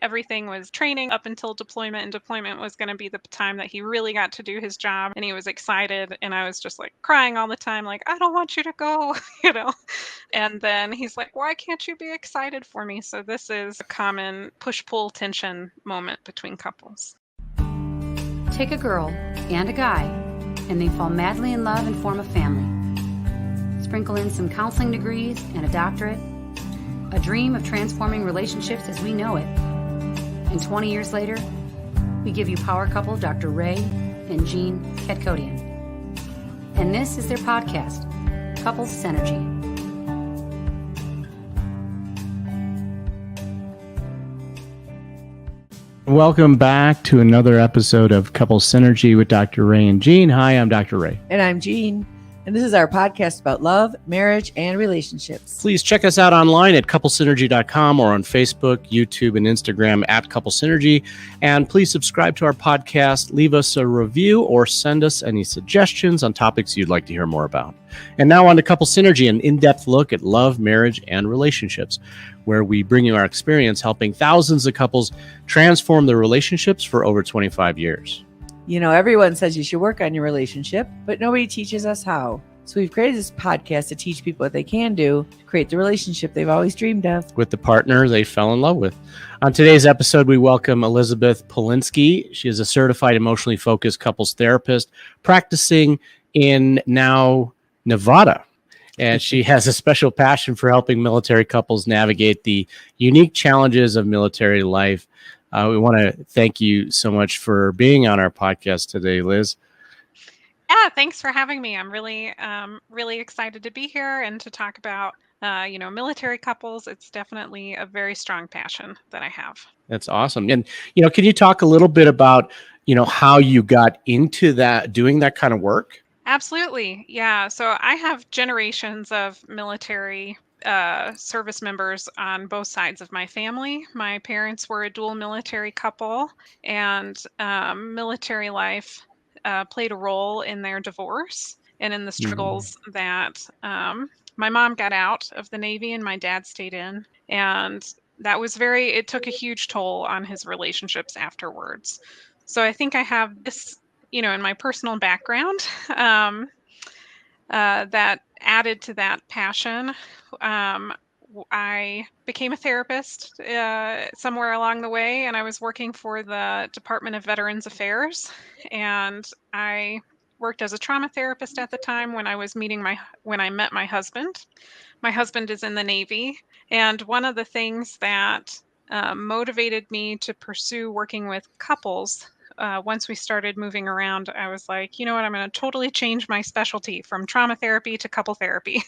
everything was training up until deployment, and deployment was going to be the time that he really got to do his job, and he was excited, and I was just like crying all the time, like, I don't want you to go, And then he's like, why can't you be excited for me? So this is a common push-pull tension moment between couples. Take a girl and a guy, and they fall madly in love and form a family. Sprinkle in some counseling degrees and a doctorate, a dream of transforming relationships as we know it. And 20 years later, we give you power couple Dr. Ray and Jean Ketkodian. And this is their podcast, Couples Synergy. Welcome back to another episode of Couples Synergy with Dr. Ray and Jean. Hi, I'm Dr. Ray. And I'm Jean. And this is our podcast about love, marriage, and relationships. Please check us out online at couplesynergy.com or on Facebook, YouTube, and Instagram at Couple Synergy. And please subscribe to our podcast, leave us a review, or send us any suggestions on topics you'd like to hear more about. And now on to Couple Synergy, an in-depth look at love, marriage, and relationships, where we bring you our experience helping thousands of couples transform their relationships for over 25 years. You know, everyone says you should work on your relationship, but nobody teaches us how. So we've created this podcast to teach people what they can do to create the relationship they've always dreamed of with the partner they fell in love with. On today's episode, we welcome Elizabeth Polinsky. She is a certified emotionally focused couples therapist practicing in now Nevada. And she has a special passion for helping military couples navigate the unique challenges of military life. We want to thank you so much for being on our podcast today, Liz. Yeah, thanks for having me. I'm really excited to be here and to talk about, military couples. It's definitely a very strong passion that I have. That's awesome. And, can you talk a little bit about, how you got into that, doing that kind of work? Absolutely. Yeah. So I have generations of military service members on both sides of my family. My parents were a dual military couple, and military life played a role in their divorce and in the struggles that my mom got out of the Navy and my dad stayed in. And that was it took a huge toll on his relationships afterwards. So I think I have this, in my personal background that added to that passion. I became a therapist somewhere along the way, and I was working for the Department of Veterans Affairs, and I worked as a trauma therapist at the time when I met my husband. My husband is in the Navy, and one of the things that motivated me to pursue working with couples once we started moving around, I was like, you know what, I'm going to totally change my specialty from trauma therapy to couple therapy.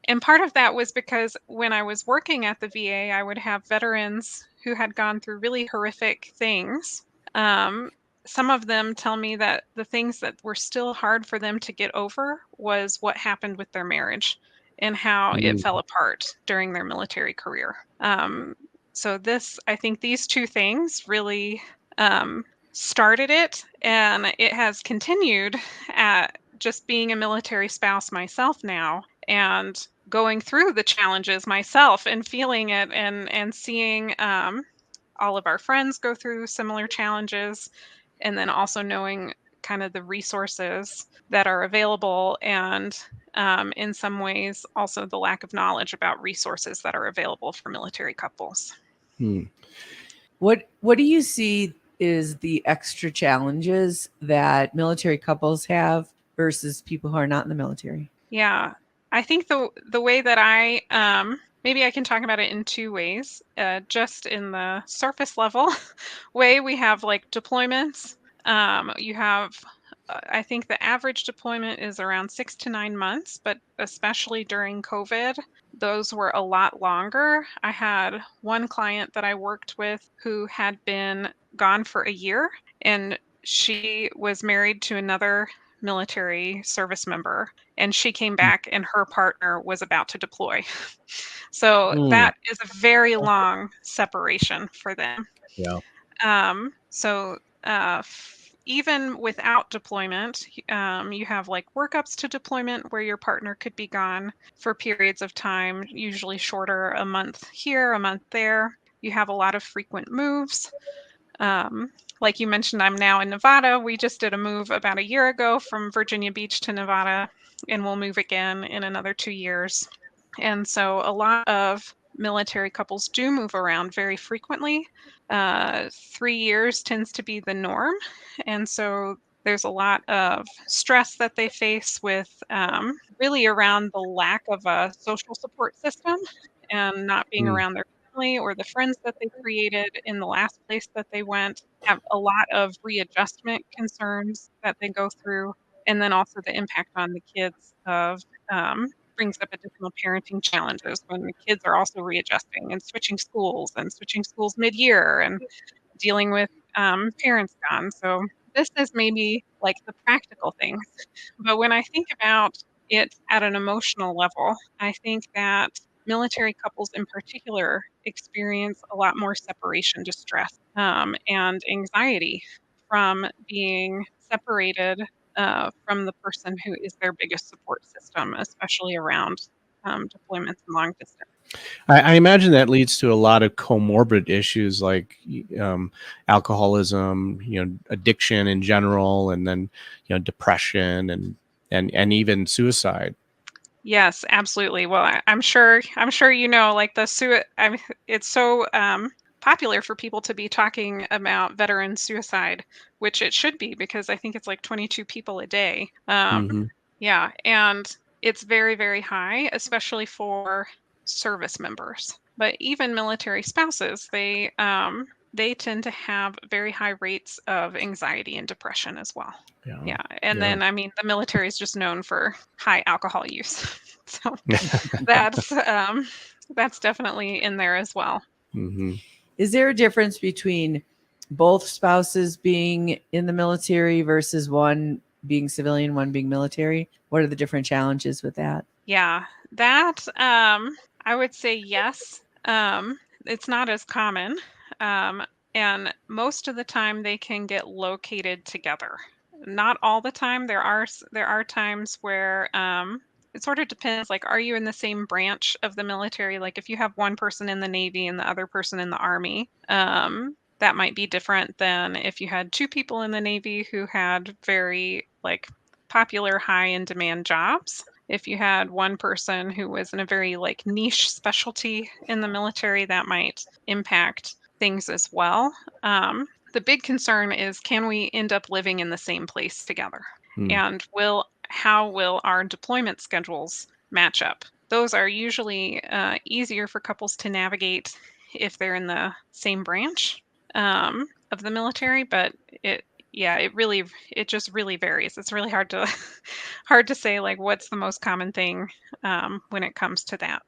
And part of that was because when I was working at the VA, I would have veterans who had gone through really horrific things. Some of them tell me that the things that were still hard for them to get over was what happened with their marriage and how it fell apart during their military career. So I think these two things really started it, and it has continued at just being a military spouse myself now and going through the challenges myself and feeling it and seeing all of our friends go through similar challenges, and then also knowing kind of the resources that are available, and in some ways also the lack of knowledge about resources that are available for military couples. What do you see is the extra challenges that military couples have versus people who are not in the military? Yeah, I think the way that maybe I can talk about it in two ways. Just in the surface level way, we have like deployments. You have, I think the average deployment is around 6 to 9 months, but especially during COVID, those were a lot longer. I had one client that I worked with who had been gone for a year, and she was married to another military service member, and she came back and her partner was about to deploy. So that is a very long separation for them. Yeah. even without deployment, you have like workups to deployment where your partner could be gone for periods of time, usually shorter, a month here, a month there. You have a lot of frequent moves. Like you mentioned, I'm now in Nevada. We just did a move about a year ago from Virginia Beach to Nevada, and we'll move again in another 2 years. And so a lot of military couples do move around very frequently. 3 years tends to be the norm. And so there's a lot of stress that they face with really around the lack of a social support system and not being Mm. around their family or the friends that they created in the last place that they went. Have a lot of readjustment concerns that they go through. And then also the impact on the kids of brings up additional parenting challenges when the kids are also readjusting and switching schools mid-year and dealing with parents gone. So this is maybe like the practical things. But when I think about it at an emotional level, I think that military couples in particular experience a lot more separation distress and anxiety from being separated from the person who is their biggest support system, especially around deployments and long distance. I imagine that leads to a lot of comorbid issues like alcoholism, addiction in general, and then depression and even suicide. Yes, absolutely. Well, I'm sure like it's so popular for people to be talking about veteran suicide, which it should be because I think it's like 22 people a day. Hmm. Yeah, and it's very, very high, especially for service members. But even military spouses, they tend to have very high rates of anxiety and depression as well. Yeah. Yeah, and Yeah. then I mean, the military is just known for high alcohol use. So that's that's definitely in there as well. Hmm. Is there a difference between both spouses being in the military versus one being civilian, one being military? What are the different challenges with that? Yeah, that I would say yes. It's not as common. Um, and most of the time they can get located together. Not all the time. There are times where it sort of depends. Like, are you in the same branch of the military? Like, if you have one person in the Navy and the other person in the Army, that might be different than if you had two people in the Navy who had very like popular high in demand jobs. If you had one person who was in a very like niche specialty in the military, that might impact things as well. The big concern is, can we end up living in the same place together? Mm. And how will our deployment schedules match up? Those are usually easier for couples to navigate if they're in the same branch of the military, but it yeah, it just really varies. It's really hard to hard to say like what's the most common thing when it comes to that.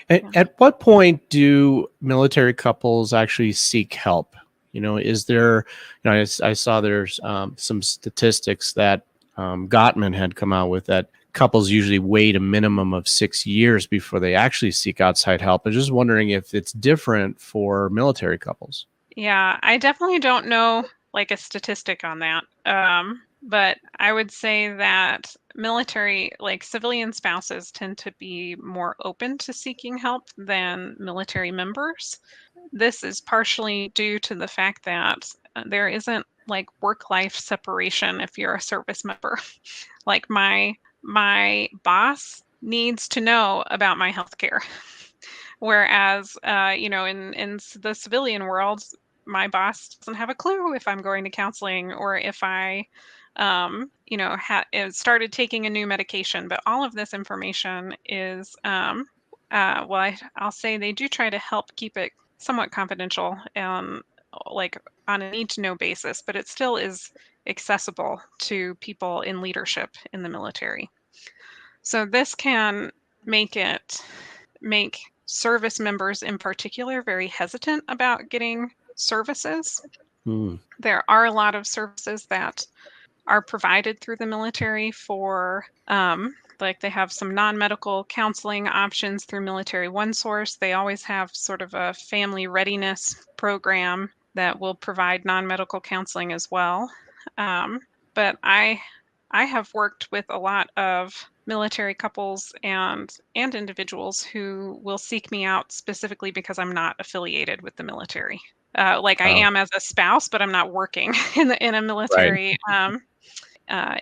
Yeah. At what point do military couples actually seek help? Is there, I saw there's some statistics that Gottman had come out with that couples usually wait a minimum of 6 years before they actually seek outside help. I'm just wondering if it's different for military couples. Yeah, I definitely don't know like a statistic on that. But I would say that military, like civilian spouses, tend to be more open to seeking help than military members. This is partially due to the fact that there isn't like work-life separation if you're a service member. Like my boss needs to know about my health care. Whereas, in the civilian world, my boss doesn't have a clue if I'm going to counseling or if I, started taking a new medication. But all of this information is, I'll say they do try to help keep it somewhat confidential, like on a need to know basis, but it still is accessible to people in leadership in the military. So this can make service members in particular very hesitant about getting services. Hmm. There are a lot of services that are provided through the military for, like they have some non medical counseling options through Military One Source. They always have sort of a family readiness program that will provide non medical counseling as well. But I have worked with a lot of military couples and individuals who will seek me out specifically because I'm not affiliated with the military. Like I Wow. am as a spouse, but I'm not working in a Right. military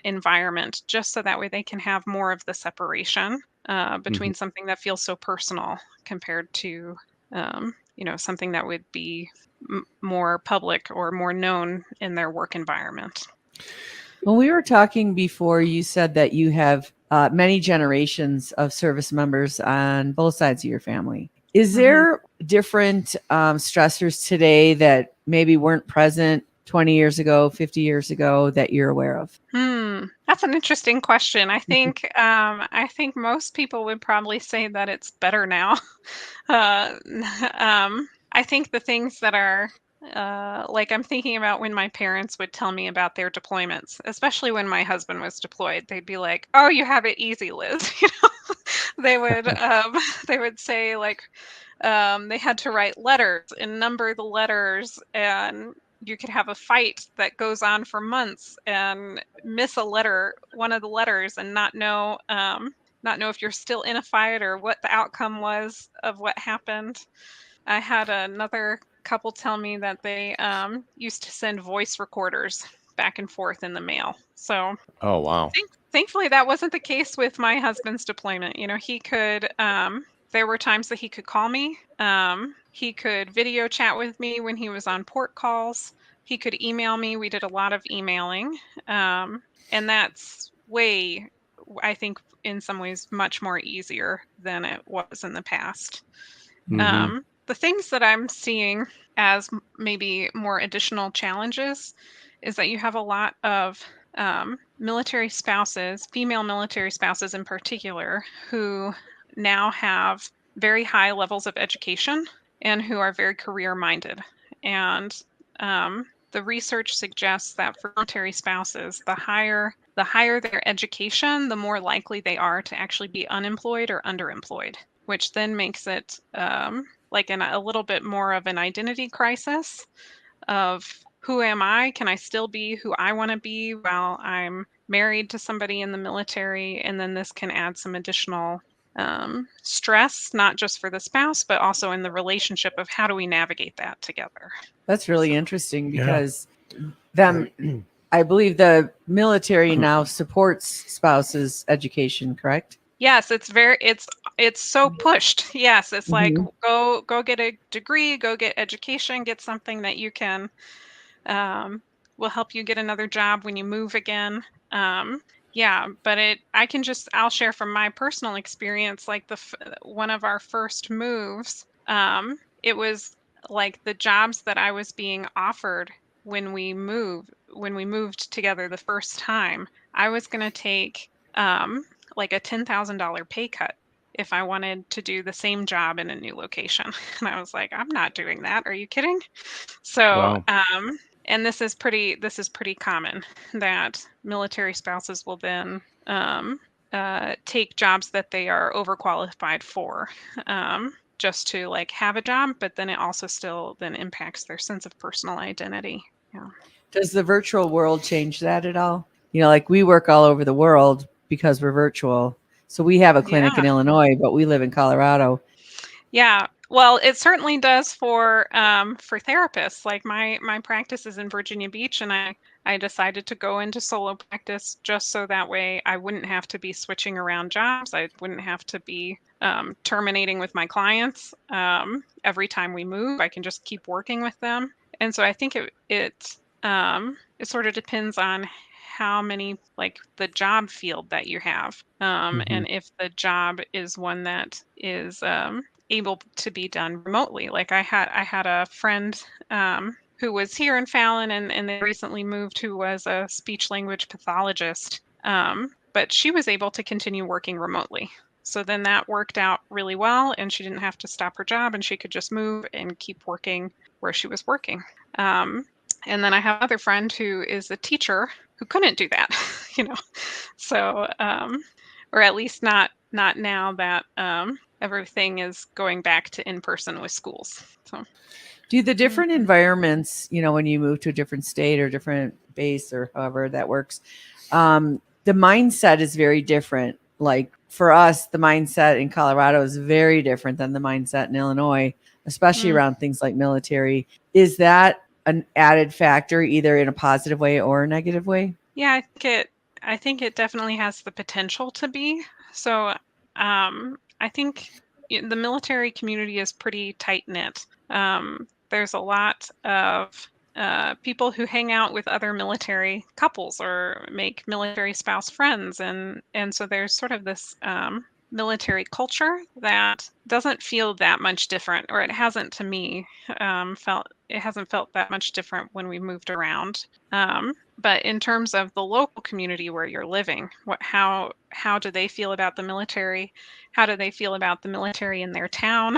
environment, just so that way they can have more of the separation Mhm. between something that feels so personal compared to something that would be more public or more known in their work environment. When we were talking before, you said that you have many generations of service members on both sides of your family. Is hmm there different stressors today that maybe weren't present 20 years ago, 50 years ago that you're aware of? That's an interesting question. I think most people would probably say that it's better now. Uh, I think the things that are like I'm thinking about when my parents would tell me about their deployments, especially when my husband was deployed. They'd be like, "Oh, you have it easy, Liz." They would they would say like they had to write letters and number the letters, and you could have a fight that goes on for months and miss a letter, one of the letters, and not know if you're still in a fight or what the outcome was of what happened. I had another couple tell me that they used to send voice recorders back and forth in the mail. So Oh, wow. thankfully, that wasn't the case with my husband's deployment. You know, he could, there were times that he could call me. He could video chat with me when he was on port calls. He could email me. We did a lot of emailing. And that's I think, in some ways, much more easier than it was in the past. Mhm. The things that I'm seeing as maybe more additional challenges is that you have a lot of military spouses, female military spouses in particular, who now have very high levels of education and who are very career minded. And the research suggests that for military spouses, the higher their education, the more likely they are to actually be unemployed or underemployed, which then makes it like a little bit more of an identity crisis of who am I? Can I still be who I want to be while I'm married to somebody in the military? And then this can add some additional stress, not just for the spouse, but also in the relationship of how do we navigate that together. That's really So, interesting Yeah. because them, I believe the military now supports spouses' education, correct? yes, it's so pushed. Yes, it's like Mhm. go get a degree, go get education, get something that you can um, will help you get another job when you move again. Yeah, but I'll share from my personal experience. Like one of our first moves, it was like the jobs that I was being offered when we moved together the first time. I was going to take like a $10,000 pay cut if I wanted to do the same job in a new location. And I was like, I'm not doing that. Are you kidding? So, Wow. and this is pretty common that military spouses will then take jobs that they are overqualified for, just to like have a job, but then it also still then impacts their sense of personal identity. Yeah. Does the virtual world change that at all? You know, like we work all over the world because we're virtual. So we have a clinic in Yeah. Illinois, but we live in Colorado. Yeah. Well, it certainly does for therapists. Like my practice is in Virginia Beach, and I decided to go into solo practice just so that way I wouldn't have to be switching around jobs. I wouldn't have to be terminating with my clients every time we move. I can just keep working with them. And so I think it sort of depends on how many, like, the job field that you have, Mhm. and if the job is one that is able to be done remotely. Like I had a friend who was here in Fallon, and they recently moved, who was a speech language pathologist. But she was able to continue working remotely. So then that worked out really well, and she didn't have to stop her job, and she could just move and keep working where she was working. Um, and then I have another friend who is a teacher who couldn't do that, you know. So, or at least not now that everything is going back to in person with schools. So Do the different environments, when you move to a different state or different base or however that works, the mindset is very different. Like for us, the mindset in Colorado is very different than the mindset in Illinois, especially mm, around things like military. Is that an added factor, either in a positive way or a negative way? yeah, I think it definitely has the potential to be. So I think the military community is pretty tight knit. There's a lot of people who hang out with other military couples or make military spouse friends, and so there's sort of this military culture that doesn't feel that much different, or it hasn't to me felt it hasn't felt that much different when we moved around. But in terms of the local community where you're living, how do they feel about the military? How do they feel about the military in their town?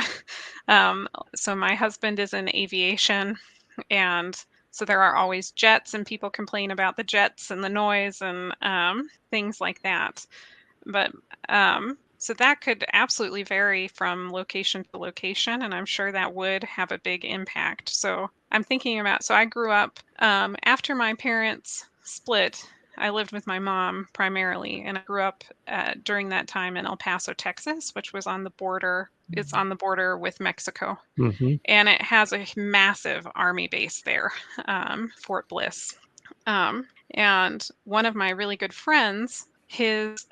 um, so my husband is in aviation, and so there are always jets, and people complain about the jets and the noise and things like that. But so that could absolutely vary from location to location, and I'm sure that would have a big impact. So I'm thinking about, so I grew up after my parents split. I lived with my mom primarily, and I grew up during that time in El Paso, Texas, which was on the border. It's on the border with Mexico, Mm-hmm. and it has a massive army base there, Fort Bliss. And one of my really good friends, his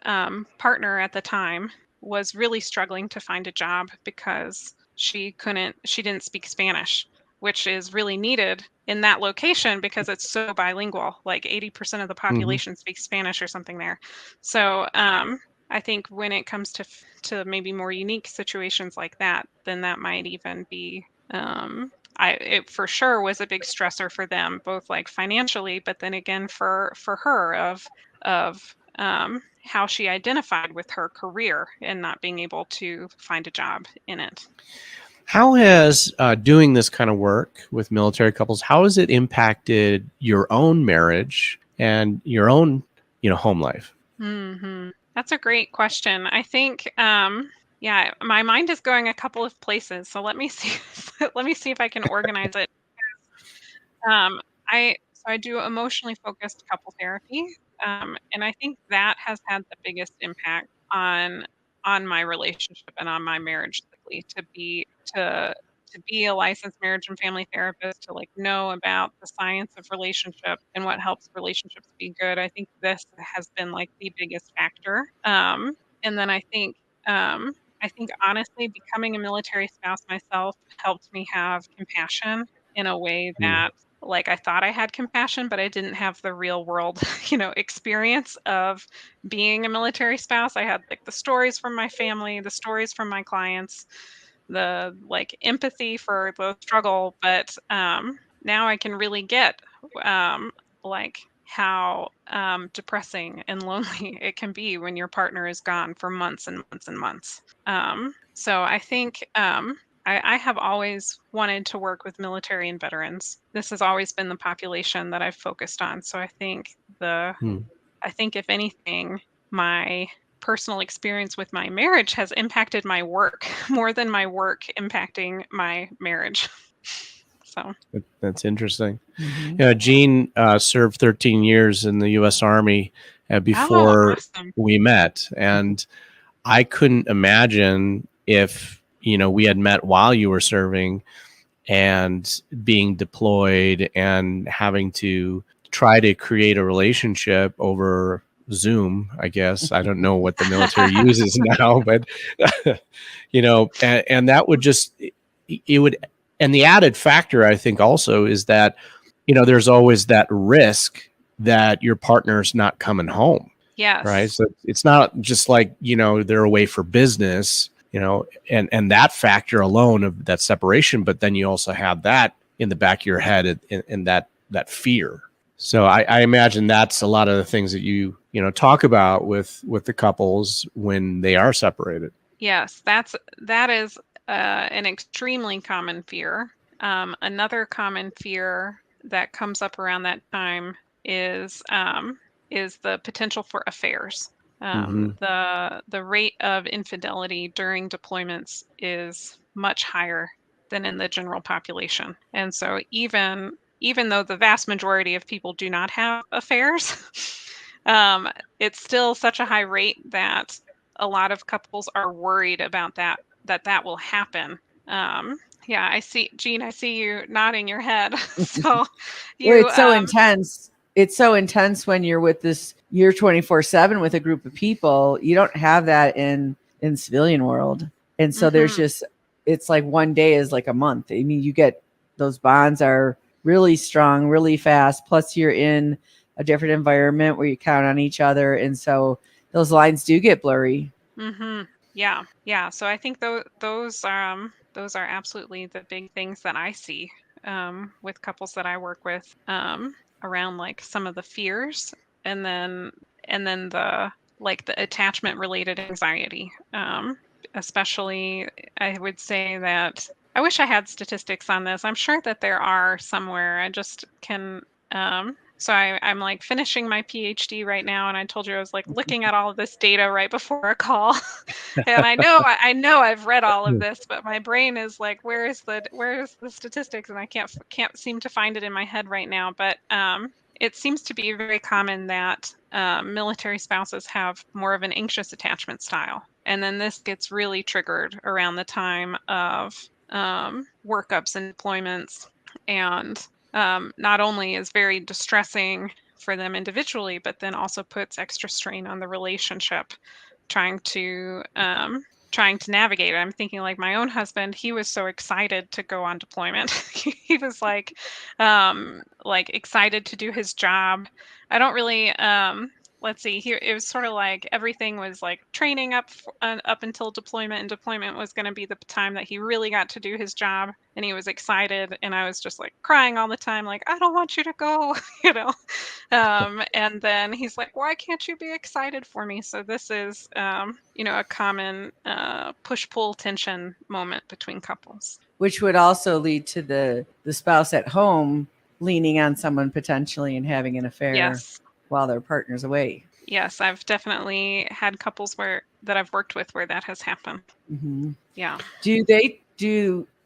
partner at the time, was really struggling to find a job because she didn't speak Spanish, which is really needed in that location because it's so bilingual. Like 80% of the Mm-hmm. population speaks Spanish or something there. So I think when it comes to maybe more unique situations like that, then that might even be it for sure was a big stressor for them, both like financially, but then again for her of how she identified with her career and not being able to find a job in it. How has doing this kind of work with military couples, how has it impacted your own marriage and your own, home life? That's a great question. I think, yeah, my mind is going a couple of places. So let me see, let me see if I can organize it. I do emotionally focused couple therapy, and I think that has had the biggest impact on my relationship and on my marriage lately. To be a licensed marriage and family therapist, to like know about the science of relationship and what helps relationships be good. I think this has been like the biggest factor. And then I think honestly, becoming a military spouse myself helped me have compassion in a way Mm. that, like, I thought I had compassion, but I didn't have the real world, experience of being a military spouse. I had like the stories from my family, the stories from my clients, the like empathy for the struggle, but now I can really get um, like how depressing and lonely it can be when your partner is gone for months and months and months. So I think I have always wanted to work with military and veterans. This has always been the population that I've focused on. So Mm. I think if anything, my personal experience with my marriage has impacted my work more than my work impacting my marriage. So, That's interesting. Mhm. Gene served 13 years in the U.S. Army oh, before awesome. we met, and I couldn't imagine if we had met while you were serving and being deployed and having to try to create a relationship over Zoom. I guess I don't know what the military uses now, but and that would just it would. And the added factor, I think, also is that there's always that risk that your partner's not coming home, right? Yes. So it's not just like they're away for business, and that factor alone of that separation, but then you also have that in the back of your head and that fear. So I imagine that's a lot of the things that you talk about with the couples when they are separated. Yes, that is an extremely common fear. Another common fear that comes up around that time is the potential for affairs. The rate of infidelity during deployments is much higher than in the general population. And so even though the vast majority of people do not have affairs, it's still such a high rate that a lot of couples are worried about that will happen. Yeah, I see, Jean, I see you nodding your head. So Well, you, it's so intense. It's so intense when you're with this, you're 24/7 with a group of people. You don't have that in civilian world. And so there's just, it's like one day is like a month. I mean, you get, those bonds are really strong, really fast. Plus you're in a different environment where you count on each other. And so those lines do get blurry. Yeah. Yeah. So I think those are absolutely the big things that I see with couples that I work with, around like some of the fears, and then the like the attachment related anxiety. Especially, I would say that I wish I had statistics on this. I'm sure that there are somewhere. I just can. So I'm like finishing my PhD right now, and I told you I was like looking at all of this data right before a call, and I know I've read all of this, but my brain is like, where's the statistics, and I can't seem to find it in my head right now. But it seems to be very common that military spouses have more of an anxious attachment style, and then this gets really triggered around the time of workups and deployments, and not only is very distressing for them individually, but then also puts extra strain on the relationship, trying to navigate it. I'm thinking like my own husband, he was so excited to go on deployment. He was like excited to do his job. I don't really let's see here. It was sort of like everything was like training up until deployment, and deployment was going to be the time that he really got to do his job, and he was excited, and I was just like crying all the time, like, I don't want you to go, you know. And then he's like, why can't you be excited for me? So this is a common push-pull tension moment between couples, which would also lead to the spouse at home leaning on someone potentially and having an affair. Yes. While their partner's away. Yes, I've definitely had couples that I've worked with where that has happened. Yeah.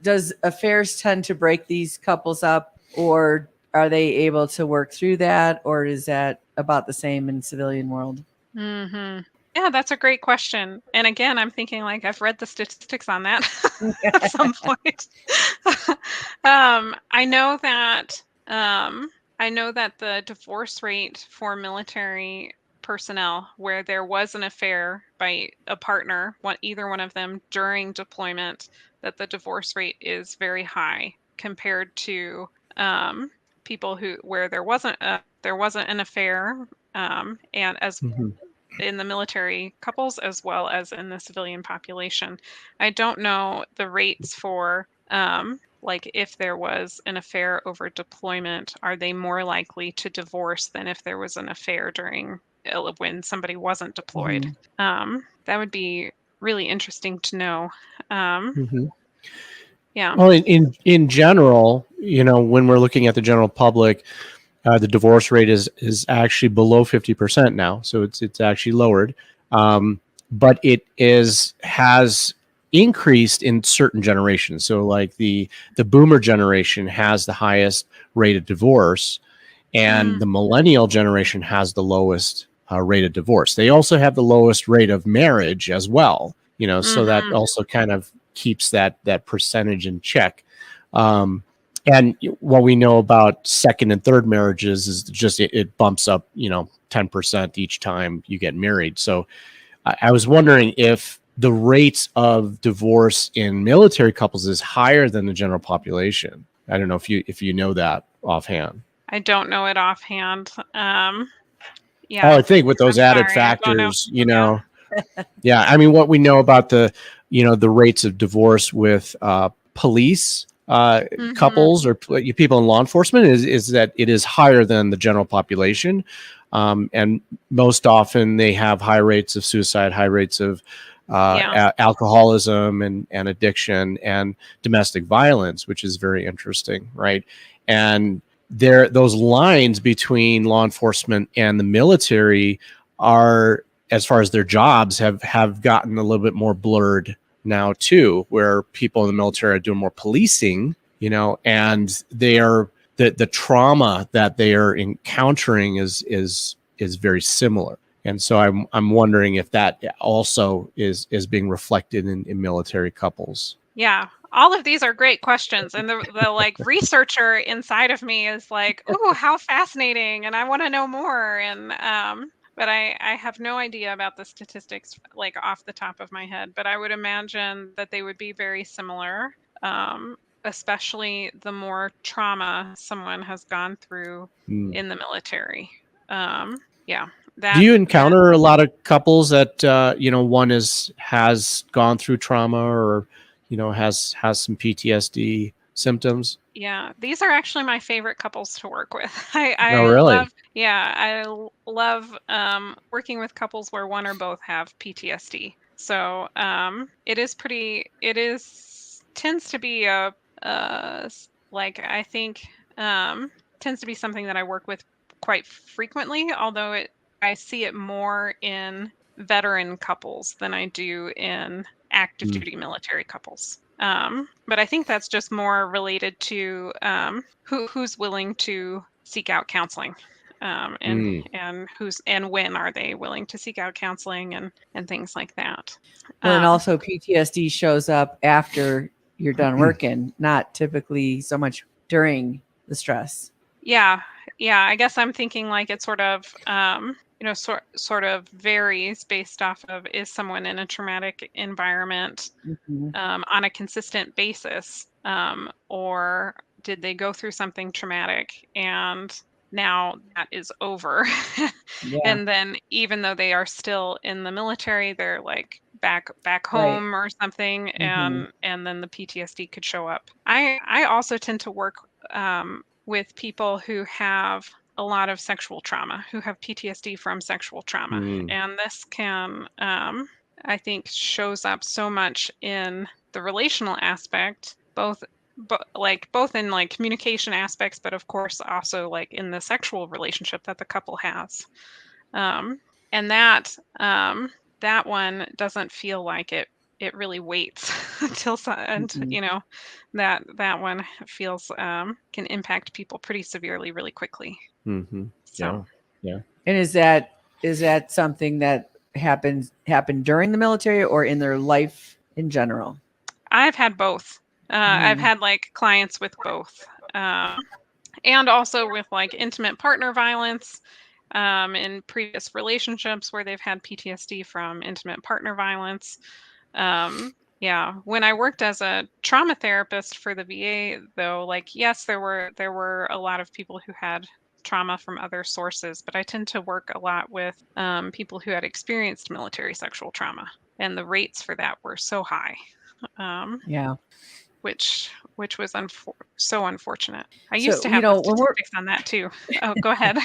Does affairs tend to break these couples up, or are they able to work through that, or is that about the same in civilian world? Yeah, that's a great question. And again, I'm thinking like I've read the statistics on that at some point. I know that the divorce rate for military personnel where there was an affair by a partner, either one of them during deployment, that the divorce rate is very high compared to people where there wasn't an affair, and as in the military couples as well as in the civilian population. I don't know the rates for like if there was an affair over deployment, are they more likely to divorce than if there was an affair when somebody wasn't deployed? That would be really interesting to know. Yeah. Well, in general, when we're looking at the general public, the divorce rate is actually below 50% now, so it's actually lowered, but it has increased in certain generations. So like the boomer generation has the highest rate of divorce, and the millennial generation has the lowest rate of divorce. They also have the lowest rate of marriage as well, so that also kind of keeps that percentage in check. And what we know about second and third marriages is just it bumps up, 10% each time you get married. So I was wondering if the rates of divorce in military couples is higher than the general population. I don't know if you know that offhand. I don't know it offhand. Yeah. I think with those added factors, yeah. I mean, what we know about the rates of divorce with police couples or people in law enforcement is that it is higher than the general population. And most often they have high rates of suicide, high rates of alcoholism and addiction and domestic violence, which is very interesting, right? And those lines between law enforcement and the military are as far as their jobs have gotten a little bit more blurred now too, where people in the military are doing more policing, and they are the trauma that they are encountering is very similar. And so I'm wondering if that also is being reflected in military couples. Yeah, all of these are great questions, and the like researcher inside of me is like, "Ooh, how fascinating!" and I want to know more. And but I have no idea about the statistics like off the top of my head. But I would imagine that they would be very similar, especially the more trauma someone has gone through in the military. Yeah, Do you that encounter a lot of couples that one has gone through trauma or has some PTSD symptoms? Yeah, these are actually my favorite couples to work with. Oh, I really? love, yeah, love working with couples where one or both have PTSD. So it is tends to be like I think tends to be something that I work with quite frequently, although I see it more in veteran couples than I do in active Mm. duty military couples. But I think that's just more related to who's willing to seek out counseling, Mm. and when are they willing to seek out counseling and things like that. Well, and Um, also PTSD shows up after you're done working, not typically so much during the stress. yeah, yeah. I guess I'm thinking like it sort of sort of varies based off of is someone in a traumatic environment Mhm. on a consistent basis, or did they go through something traumatic and now that is over? Yeah, And then even though they are still in the military, they're like back right. home or something, Mhm. and then the PTSD could show up. I also tend to work with people who have a lot of sexual trauma, who have PTSD from sexual trauma, Mm. and this can I think shows up so much in the relational aspect, both in like communication aspects, but of course also like in the sexual relationship that the couple has. Um, and that one doesn't feel like it really waits until and Mhm. that one feels can impact people pretty severely really quickly. Mm-hmm. So Yeah. Yeah. And is that something that happened during the military or in their life in general? I've had both. I've Mhm. had like clients with both. And also with like intimate partner violence in previous relationships where they've had PTSD from intimate partner violence. Yeah, when I worked as a trauma therapist for the VA, though, like yes, there were a lot of people who had trauma from other sources, but I tend to work a lot with people who had experienced military sexual trauma, and the rates for that were so high. Um, Yeah. which was so unfortunate. I used So, to have the statistics on that too. Oh, go ahead.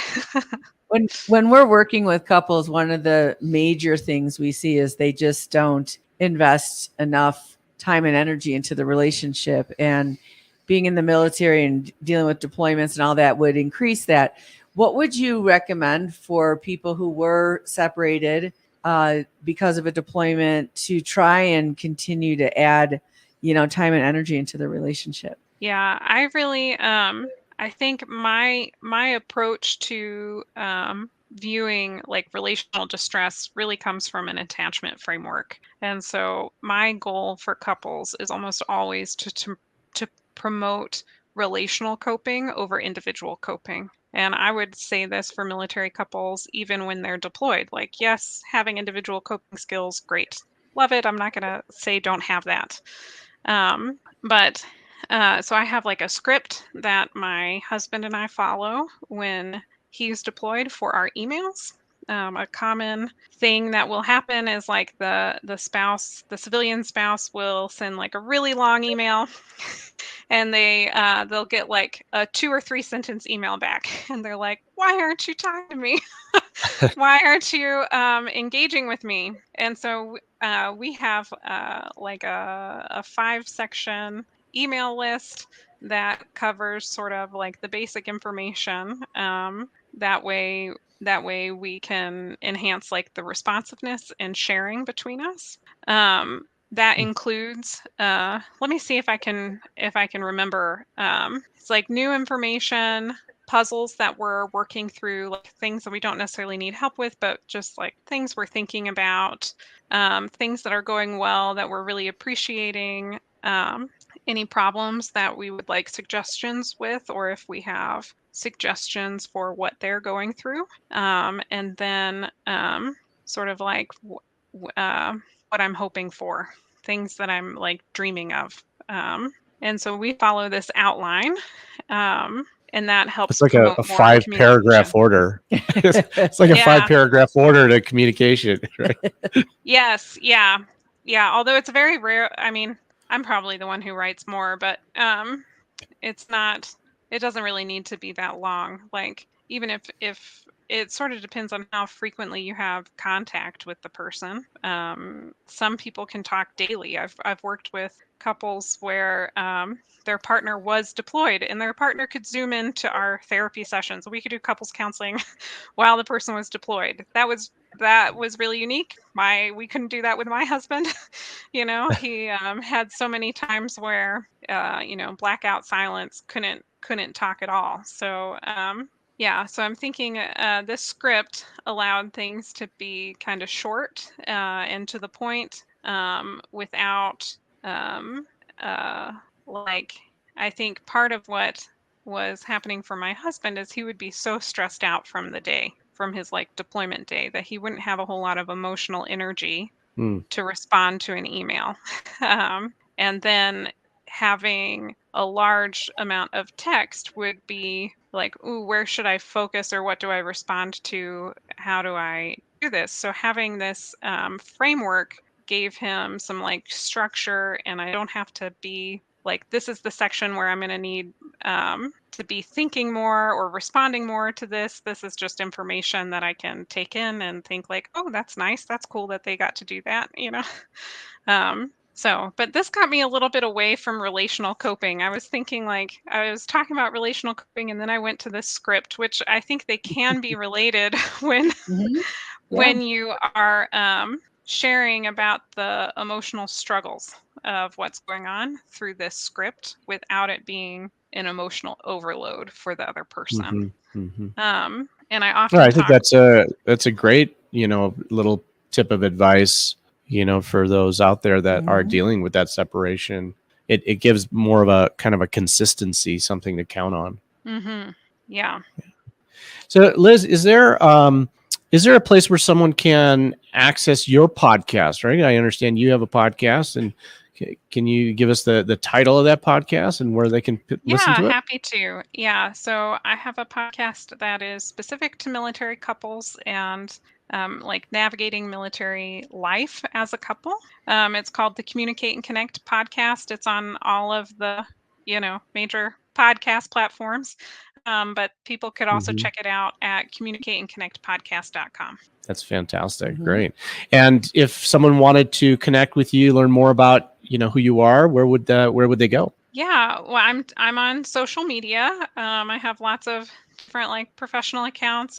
when we're working with couples, one of the major things we see is they just don't invest enough time and energy into the relationship, and being in the military and dealing with deployments and all that would increase that. What would you recommend for people who were separated because of a deployment to try and continue to add, time and energy into the relationship? Yeah, I really I think my approach to viewing like relational distress really comes from an attachment framework. And so my goal for couples is almost always to promote relational coping over individual coping. And I would say this for military couples even when they're deployed. Like yes, having individual coping skills, great. Love it. I'm not going to say don't have that. But so I have like a script that my husband and I follow when he's deployed for our emails. A common thing that will happen is like the civilian spouse will send like a really long email, and they'll get like a 2 or 3 sentence email back, and they're like, "Why aren't you talking to me? Why aren't you engaging with me?" And so we have like a 5 section email list that covers sort of like the basic information. That way, That way we can enhance like the responsiveness and sharing between us. That includes, let me see if I can remember. It's like new information, puzzles that we're working through, like things that we don't necessarily need help with, but just like things we're thinking about, things that are going well that we're really appreciating. Any problems that we would like suggestions with, or if we have suggestions for what they're going through. And then sort of like what I'm hoping for, things that I'm like dreaming of. And so we follow this outline, and that helps It's like a promote more five communication. paragraph order. It's like a Yeah. 5-paragraph order to communication, right? Yes. Yeah. Yeah. Although it's very rare. I mean, I'm probably the one who writes more, but it's not, it doesn't really need to be that long. Like even if it sort of depends on how frequently you have contact with the person. Some people can talk daily. I've worked with couples where their partner was deployed and their partner could Zoom into our therapy sessions. We could do couples counseling while the person was deployed. That was really unique. We couldn't do that with my husband. You know, he had so many times where blackout silence, couldn't talk at all. So yeah, so I'm thinking this script allowed things to be kind of short and to the point, without like, I think part of what was happening for my husband is he would be so stressed out from the day, from his like deployment day, that he wouldn't have a whole lot of emotional energy to respond to an email. And then having a large amount of text would be like, ooh, where should I focus, or what do I respond to? How do I do this? So having this framework gave him some like structure, and I don't have to be like, this is the section where I'm going to need to be thinking more or responding more to this. This is just information that I can take in and think like, oh, that's nice. That's cool that they got to do that, you know? But this got me a little bit away from relational coping. I was thinking like, I was talking about relational coping, and then I went to this script, which I think they can be related when Mhm. when you are sharing about the emotional struggles of what's going on through this script without it being an emotional overload for the other person. And I Well, often I think talk. that's a great, little tip of advice, for those out there that are Mhm. dealing with that separation. It gives more of a kind of a consistency, something to count on. Mm-hmm. Yeah. So, Liz, is there a place where someone can access your podcast? Right, I understand you have a podcast, and can you give us the title of that podcast and where they can listen Yeah, to it? happy to. Yeah, so I have a podcast that is specific to military couples and like navigating military life as a couple. It's called the Communicate and Connect podcast. It's on all of the, major podcast platforms. But people could also Mhm. check it out at communicateandconnectpodcast.com. That's fantastic. Mhm. Great. And if someone wanted to connect with you, learn more about, who you are, where would they go? Yeah, well, I'm on social media. I have lots of different like professional accounts.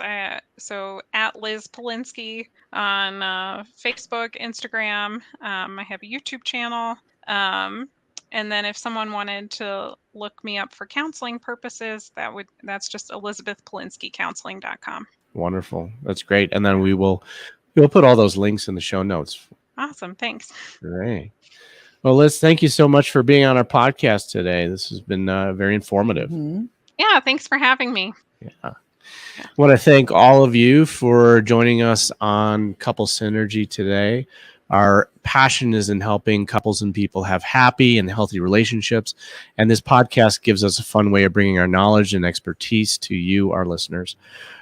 So at Liz Polinsky on Facebook, Instagram. I have a YouTube channel. And then if someone wanted to look me up for counseling purposes, that's just ElizabethPolinskyCounseling.com. Wonderful. That's great. And then we'll put all those links in the show notes. Awesome, thanks. Great. Well, Liz, thank you so much for being on our podcast today. This has been very informative. Mhm. Yeah, thanks for having me. Yeah. I want to thank all of you for joining us on Couple Synergy today. Our passion is in helping couples and people have happy and healthy relationships. And this podcast gives us a fun way of bringing our knowledge and expertise to you, our listeners.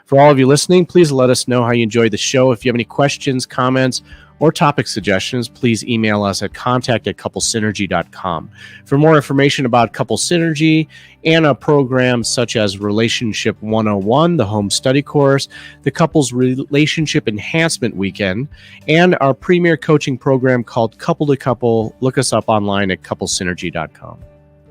For all of you listening, please let us know how you enjoyed the show. If you have any questions, comments, or topic suggestions, please email us at contact@couplesynergy.com. For more information about Couple Synergy and a program such as Relationship 101, the home study course, the Couples Relationship Enhancement Weekend, and our premier coaching program called Couple to Couple, look us up online at couplesynergy.com.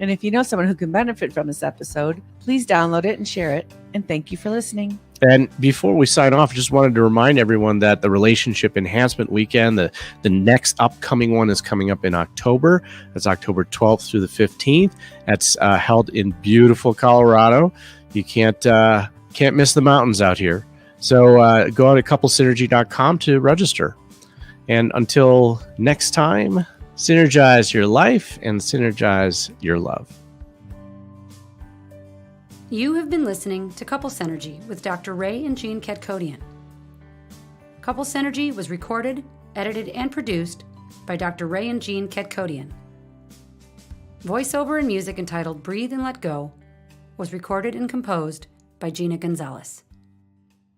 And if you know someone who can benefit from this episode, please download it and share it. And thank you for listening. And before we sign off, just wanted to remind everyone that the Relationship Enhancement Weekend, the next upcoming one is coming up in October. That's October 12th through the 15th. That's held in beautiful Colorado. You can't miss the mountains out here. So go out to couplesynergy.com to register. And until next time, synergize your life and synergize your love. You have been listening to Couple Synergy with Dr. Ray and Jean Ketkodian. Couple Synergy was recorded, edited, and produced by Dr. Ray and Jean Ketkodian. Voiceover and music entitled Breathe and Let Go was recorded and composed by Gina Gonzalez.